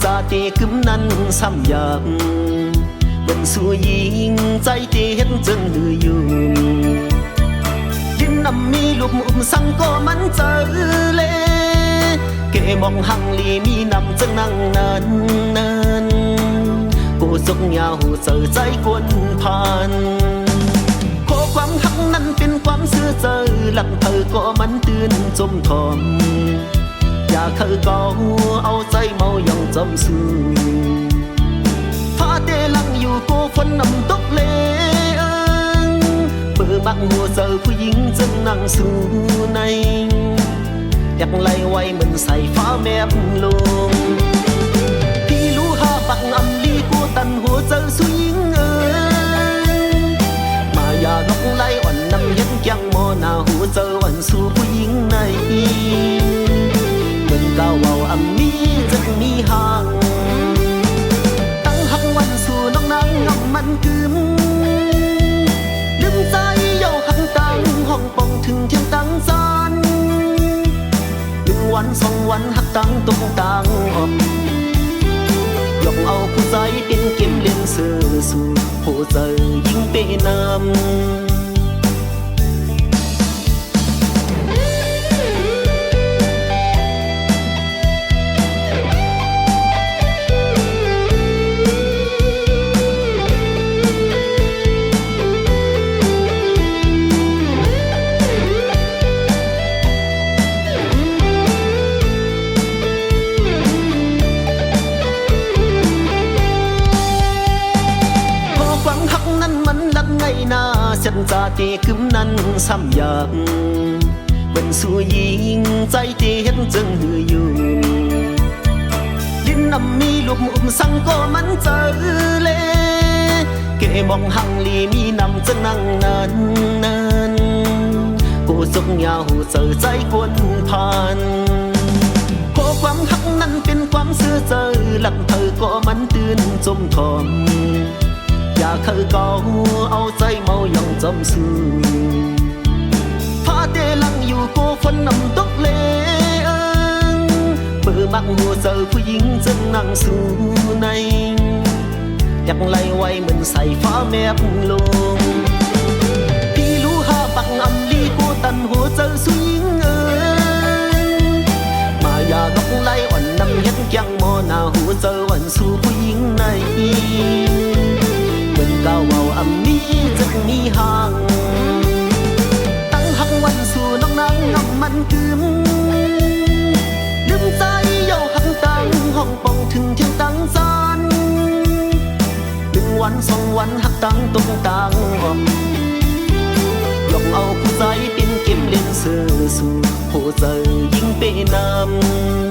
จะตีกึมนั้นซ้ำอยากเป็นสู้ยิงใจเตียนจึงหืออยู่ดินน้ำมีลูกสังก็มันเจอเลเกมองหังลีมีนำจึงนั่งนานกูสุกยาวเจอใจกวนผ่านขอความหักนั้นเป็นความเสื่อเจอหลังเธอก็มันตื่นจมทอมอย่าเคยเก่าเอาใจเมาอย่างจมสูฟ้าเตลังอยู่กูฝนนำตกเลเปิดบังหัวเจอผู้หญิงจึงนั่งสู่ในอยากไล่ไว้เหมือนใส่ฟ้าแมบลงพี่รู้หาปักอำลีกูตันหัวเจอสู้หญิงมาอย่าลกไล่อ่อนนำยันยังโมนาหัวเจออ่อนสู่ผู้หญิงในเหมือนก้าวเอาอำมีจะมีห่างตั้งหักวันสู่น้องนางงำมันกึมลืมใจเย้าหักตั้งห้องปองถึงเที่ยงตั้งจานวันสองวันหักตั้งตรงต่างอมยกเอาผู้ใจเป็นเกมเล่นเสือสู่ผู้ใจยิ่งเป็นน้ำฉันจะตีกึมนั้นซ้ำอยากเป็นสู้ยิงใจเตียนจึงหืออยู่ดินน้ำมีลูกสังก็มันเจอเลเกมองหังลีมีนำจะนั่งนานกูสุกยาวเจอใจกวนผ่านขอความหักนั้นเป็นความเสื่อเจอหลังเธอก็มันตื่นจมทอมอย่าเคยเก่าเอาใจเมาอย่างจมสูฟ้าเตลังอยู่กูฝนนำตกเลเปิดบังหัวเจอผู้หญิงจึงนั่งสู่ในอยากไล่ไว้เหมือนใส่ฟ้าแมบลงพี่รู้หาปักอำลีกูตันหัวเจอสู้หญิงมาอย่าลกไล่อ่อนนำเห็นยังโมนาหัวเจอวันสู่ผู้หญิงในก้าวเอาอำมีจะมีห่างตั้งหักวันสู่น้องนางงำมันกึมลืมใจเย้าหักตั้งห้องปองถึงเที่ยงตั้งจาน1 วัน 2 วันหักตั้งตรงต่างอมยกเอาผู้ใจเป็นเกมเล่นเสือสู่ผู้ใจยิ่งเป็นน้ำ